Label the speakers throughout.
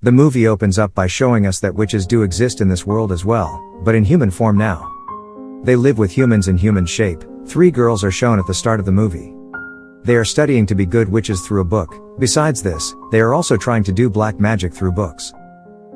Speaker 1: The movie opens up by showing us that witches do exist in this world as well, but in human form now. They live with humans in human shape. 3 girls are shown at the start of the movie. They are studying to be good witches through a book. Besides this, they are also trying to do black magic through books.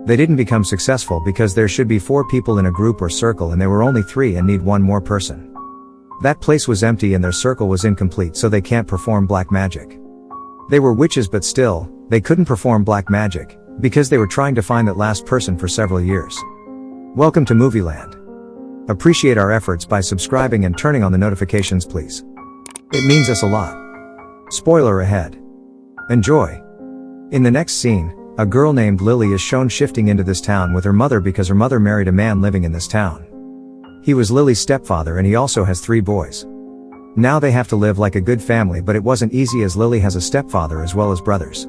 Speaker 1: They didn't become successful because there should be 4 people in a group or circle and there were only 3 and need 1 more person. That place was empty and their circle was incomplete, so they can't perform black magic. They were witches, but still, they couldn't perform black magic, because they were trying to find that last person for several years. Welcome to Movieland. Appreciate our efforts by subscribing and turning on the notifications, please. It means us a lot. Spoiler ahead. Enjoy. In the next scene, a girl named Lily is shown shifting into this town with her mother because her mother married a man living in this town. He was Lily's stepfather and he also has 3 boys. Now they have to live like a good family, but it wasn't easy as Lily has a stepfather as well as brothers.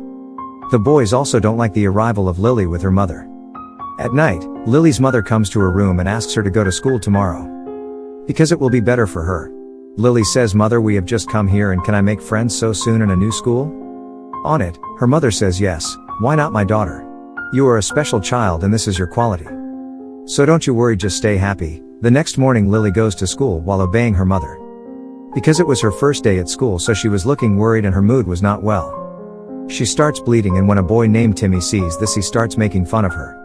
Speaker 1: The boys also don't like the arrival of Lily with her mother. At night, Lily's mother comes to her room and asks her to go to school tomorrow, because it will be better for her. Lily says, "Mother, we have just come here and can I make friends so soon in a new school?" On it, her mother says, "Yes, why not, my daughter? You are a special child and this is your quality. So don't you worry, just stay happy." The next morning Lily goes to school while obeying her mother. Because it was her first day at school, so she was looking worried and her mood was not well. She starts bleeding, and when a boy named Timmy sees this, he starts making fun of her.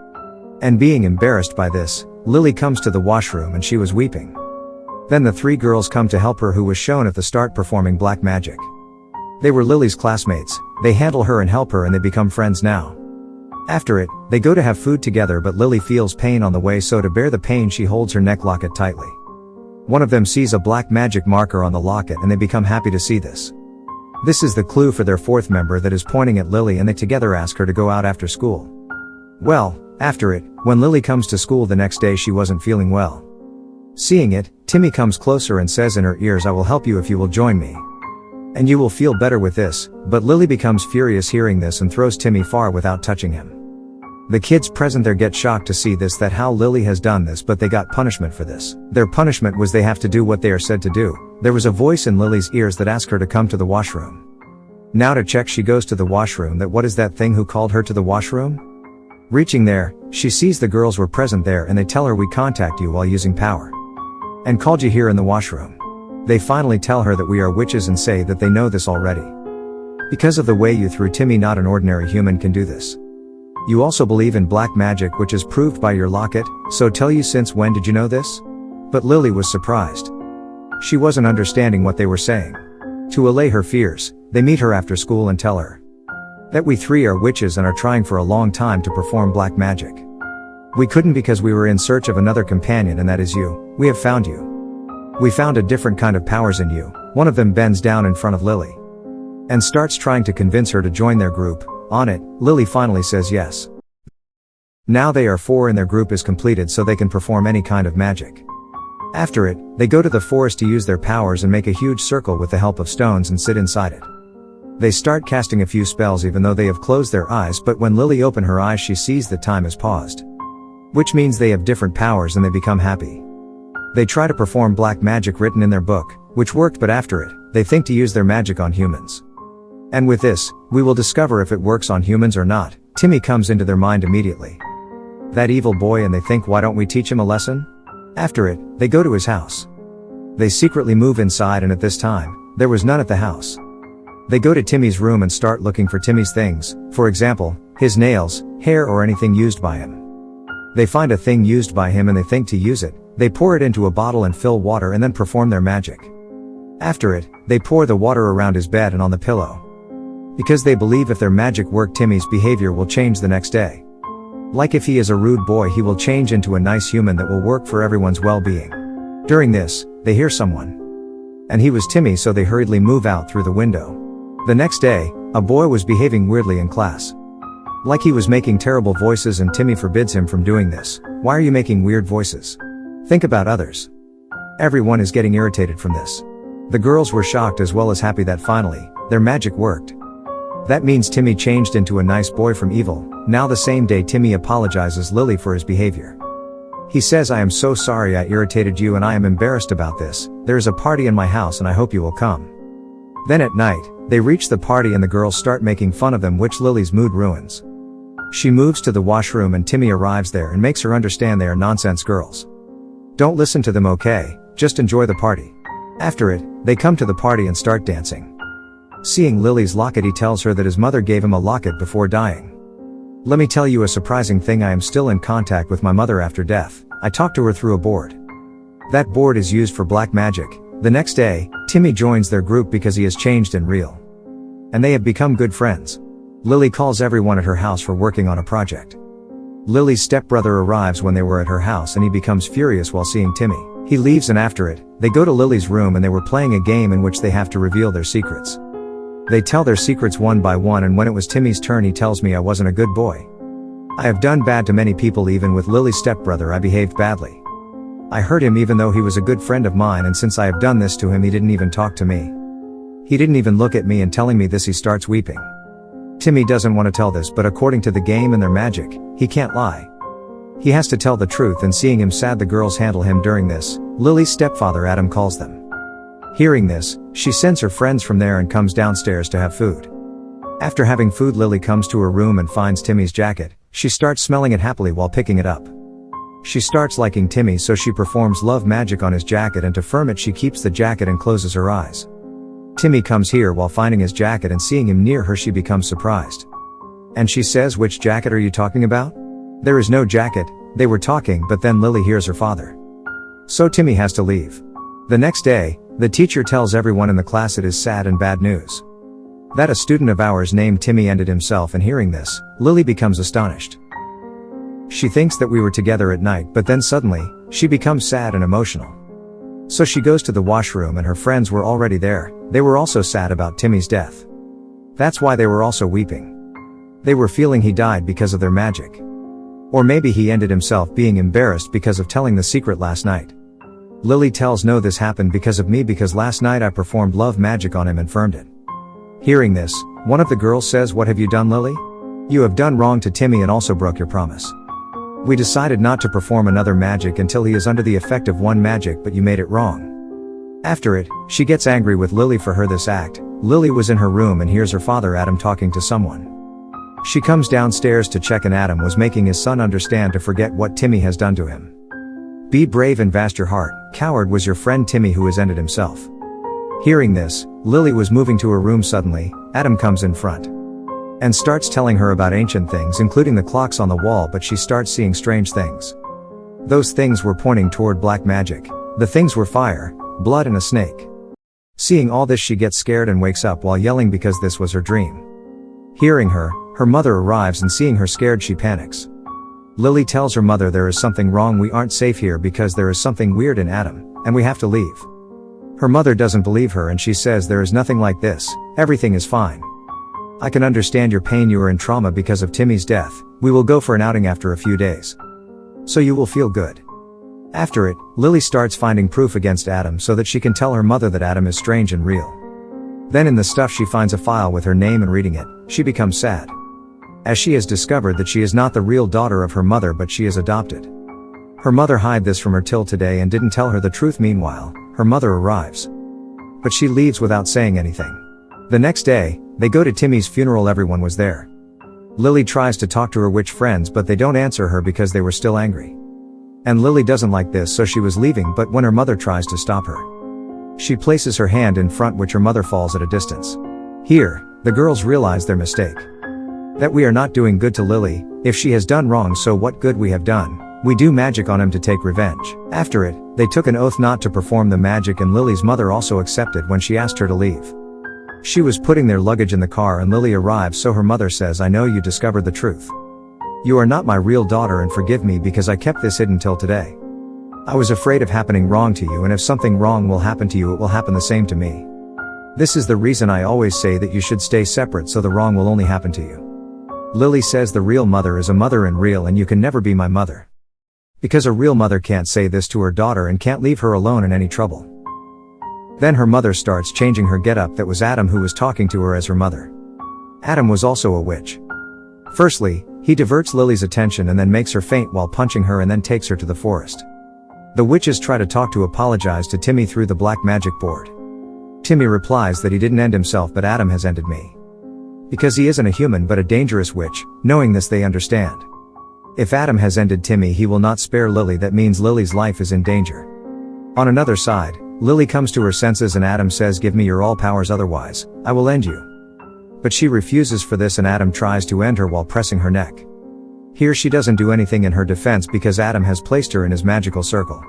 Speaker 1: And being embarrassed by this, Lily comes to the washroom and she was weeping. Then the 3 girls come to help her who was shown at the start performing black magic. They were Lily's classmates. They handle her and help her and they become friends now. After it, they go to have food together, but Lily feels pain on the way, so to bear the pain she holds her neck locket tightly. One of them sees a black magic marker on the locket and they become happy to see this. This is the clue for their 4th member that is pointing at Lily, and they together ask her to go out after school. Well, after it, when Lily comes to school the next day, she wasn't feeling well. Seeing it, Timmy comes closer and says in her ears, "I will help you if you will join me. And you will feel better with this," but Lily becomes furious hearing this and throws Timmy far without touching him. The kids present there get shocked to see this, that how Lily has done this, but they got punishment for this. Their punishment was they have to do what they are said to do. There was a voice in Lily's ears that asked her to come to the washroom. Now to check, she goes to the washroom. That what is that thing who called her to the washroom? Reaching there, she sees the girls were present there and they tell her, "We contact you while using power and called you here in the washroom." They finally tell her that we are witches and say that they know this already. Because of the way you threw Timmy, not an ordinary human can do this. You also believe in black magic, which is proved by your locket, so tell you, since when did you know this? But Lily was surprised. She wasn't understanding what they were saying. To allay her fears, they meet her after school and tell her that we 3 are witches and are trying for a long time to perform black magic. We couldn't because we were in search of another companion, and that is you. We have found you. We found a different kind of powers in you. One of them bends down in front of Lily and starts trying to convince her to join their group. On it, Lily finally says yes. Now they are 4 and their group is completed, so they can perform any kind of magic. After it, they go to the forest to use their powers and make a huge circle with the help of stones and sit inside it. They start casting a few spells even though they have closed their eyes, but when Lily opens her eyes she sees that time has paused, which means they have different powers and they become happy. They try to perform black magic written in their book, which worked, but after it, they think to use their magic on humans. And with this, we will discover if it works on humans or not. Timmy comes into their mind immediately. That evil boy, and they think, why don't we teach him a lesson? After it, they go to his house. They secretly move inside, and at this time, there was none at the house. They go to Timmy's room and start looking for Timmy's things, for example, his nails, hair, or anything used by him. They find a thing used by him and they think to use it. They pour it into a bottle and fill water and then perform their magic. After it, they pour the water around his bed and on the pillow, because they believe if their magic worked, Timmy's behavior will change the next day. Like if he is a rude boy, he will change into a nice human that will work for everyone's well-being. During this, they hear someone, and he was Timmy, so they hurriedly move out through the window. The next day, a boy was behaving weirdly in class. Like he was making terrible voices, and Timmy forbids him from doing this. "Why are you making weird voices? Think about others." Everyone is getting irritated from this. The girls were shocked as well as happy that finally, their magic worked. That means Timmy changed into a nice boy from evil. Now the same day, Timmy apologizes Lily for his behavior. He says, "I am so sorry I irritated you and I am embarrassed about this. There is a party in my house and I hope you will come." Then at night, they reach the party and the girls start making fun of them, which Lily's mood ruins. She moves to the washroom and Timmy arrives there and makes her understand they are nonsense girls. Don't listen to them, okay? Just enjoy the party. After it, they come to the party and start dancing. Seeing Lily's locket, he tells her that his mother gave him a locket before dying. Let me tell you a surprising thing, I am still in contact with my mother after death. I talk to her through a board. That board is used for black magic. The next day, Timmy joins their group because he has changed in real. And they have become good friends. Lily calls everyone at her house for working on a project. Lily's stepbrother arrives when they were at her house and he becomes furious while seeing Timmy. He leaves and after it, they go to Lily's room and they were playing a game in which they have to reveal their secrets. They tell their secrets one by one, and when it was Timmy's turn he tells me I wasn't a good boy. I have done bad to many people, even with Lily's stepbrother I behaved badly. I hurt him even though he was a good friend of mine, and since I have done this to him he didn't even talk to me. He didn't even look at me, and telling me this he starts weeping. Timmy doesn't want to tell this, but according to the game and their magic, he can't lie. He has to tell the truth, and seeing him sad the girls handle him during this. Lily's stepfather Adam calls them. Hearing this, she sends her friends from there and comes downstairs to have food. After having food, Lily comes to her room and finds Timmy's jacket. She starts smelling it happily while picking it up. She starts liking Timmy, so she performs love magic on his jacket, and to firm it she keeps the jacket and closes her eyes. Timmy comes here while finding his jacket, and seeing him near her she becomes surprised. And she says, "Which jacket are you talking about?" There is no jacket. They were talking, but then Lily hears her father. So Timmy has to leave. The next day, the teacher tells everyone in the class it is sad and bad news. That a student of ours named Timmy ended himself, and hearing this, Lily becomes astonished. She thinks that we were together at night, but then suddenly, she becomes sad and emotional. So she goes to the washroom and her friends were already there. They were also sad about Timmy's death. That's why they were also weeping. They were feeling he died because of their magic. Or maybe he ended himself, being embarrassed because of telling the secret last night. Lily tells no, this happened because of me, because last night I performed love magic on him and firmed it. Hearing this, one of the girls says, "What have you done, Lily? You have done wrong to Timmy and also broke your promise. We decided not to perform another magic until he is under the effect of one magic, but you made it wrong." After it, she gets angry with Lily for her this act. Lily was in her room and hears her father Adam talking to someone. She comes downstairs to check, and Adam was making his son understand to forget what Timmy has done to him. "Be brave and vast your heart, coward was your friend Timmy who has ended himself." Hearing this, Lily was moving to her room. Suddenly, Adam comes in front and starts telling her about ancient things, including the clocks on the wall, but she starts seeing strange things. Those things were pointing toward black magic. The things were fire, blood and a snake. Seeing all this, she gets scared and wakes up while yelling because this was her dream. Hearing her mother arrives, and seeing her scared she panics. Lily tells her mother there is something wrong, we aren't safe here because there is something weird in Adam, and we have to leave. Her mother doesn't believe her and she says there is nothing like this, everything is fine. I can understand your pain, you are in trauma because of Timmy's death, we will go for an outing after a few days. So you will feel good. After it, Lily starts finding proof against Adam so that she can tell her mother that Adam is strange and real. Then in the stuff she finds a file with her name, and reading it, she becomes sad. As she has discovered that she is not the real daughter of her mother but she is adopted. Her mother hid this from her till today and didn't tell her the truth. Meanwhile, her mother arrives. But she leaves without saying anything. The next day, they go to Timmy's funeral, everyone was there. Lily tries to talk to her witch friends but they don't answer her because they were still angry. And Lily doesn't like this, so she was leaving, but when her mother tries to stop her, she places her hand in front, which her mother falls at a distance. Here, the girls realize their mistake. That we are not doing good to Lily, if she has done wrong, so what good we have done, we do magic on him to take revenge. After it, they took an oath not to perform the magic, and Lily's mother also accepted when she asked her to leave. She was putting their luggage in the car and Lily arrives, so her mother says, "I know you discovered the truth. You are not my real daughter and forgive me because I kept this hidden till today. I was afraid of happening wrong to you, and if something wrong will happen to you, it will happen the same to me. This is the reason I always say that you should stay separate so the wrong will only happen to you." Lily says the real mother is a mother in real, and you can never be my mother. Because a real mother can't say this to her daughter and can't leave her alone in any trouble. Then her mother starts changing her getup. That was Adam who was talking to her as her mother. Adam was also a witch. Firstly, he diverts Lily's attention and then makes her faint while punching her and then takes her to the forest. The witches try to talk to apologize to Timmy through the black magic board. Timmy replies that he didn't end himself but Adam has ended me. Because he isn't a human but a dangerous witch. Knowing this, they understand. If Adam has ended Timmy, he will not spare Lily. That means Lily's life is in danger. On another side, Lily comes to her senses and Adam says, "Give me your all powers, otherwise I will end you." But she refuses for this and Adam tries to end her while pressing her neck. Here she doesn't do anything in her defense because Adam has placed her in his magical circle.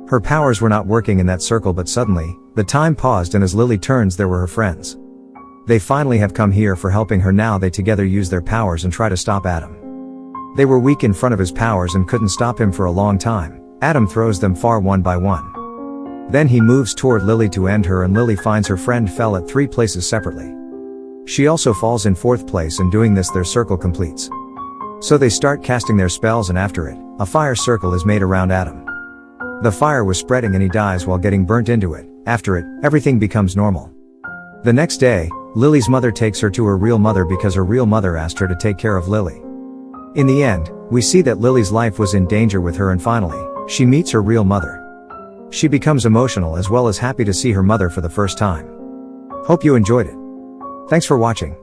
Speaker 1: Her powers were not working in that circle, but suddenly, the time paused and as Lily turns, there were her friends. They finally have come here for helping her. Now they together use their powers and try to stop Adam. They were weak in front of his powers and couldn't stop him for a long time. Adam throws them far one by one. Then he moves toward Lily to end her and Lily finds her friend fell at 3 places separately. She also falls in 4th place, and doing this their circle completes. So they start casting their spells and after it, a fire circle is made around Adam. The fire was spreading and he dies while getting burnt into it. After it, everything becomes normal. The next day, Lily's mother takes her to her real mother because her real mother asked her to take care of Lily. In the end, we see that Lily's life was in danger with her and finally, she meets her real mother. She becomes emotional as well as happy to see her mother for the first time. Hope you enjoyed it. Thanks for watching.